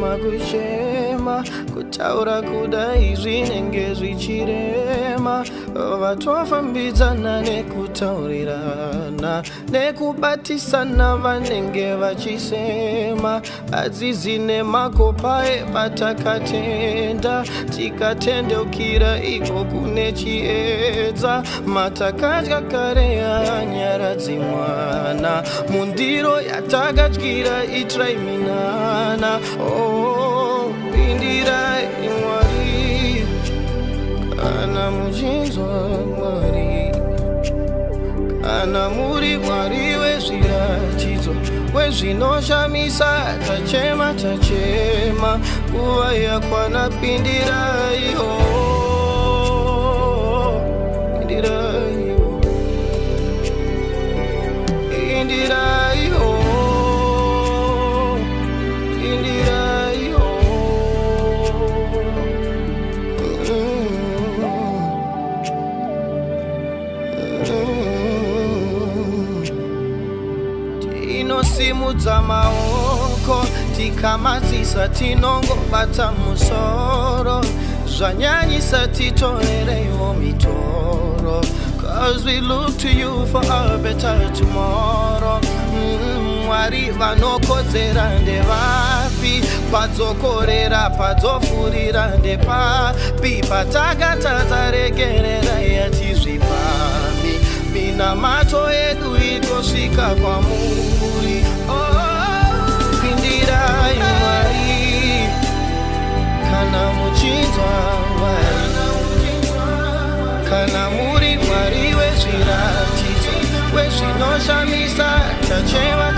kuchema kutaura kudai zvinenge zvichirema vatofambidzana nekutaurirana nekubatisana vanenge vachisema adzizi nemakopae patakatenda tikatendeukira iko kune chiedza matakadya kare yanyaradzi mwana mundiro yatakadyira itraiminana pindirai Mwari kana muchinzwa Mwari kana muri Mwari wezviratidzo wezvinoshamisa tachema nguva yakwana pindirai tinosimudza maoko tikamadzisa tinongobata musoro zvanyanyisa titorereiwo mitoro cause we look to you for a better tomorrow. Mwari vanokodzera ndevapi padzokorera padzofurira ndepapi patakatadza regerera yatizvipami minamato yedu itosvika kwamuri pindirai Mwari kana muchinzwa Mwari kana muri Mwari wezviratidzo wezvinoshamisa tachema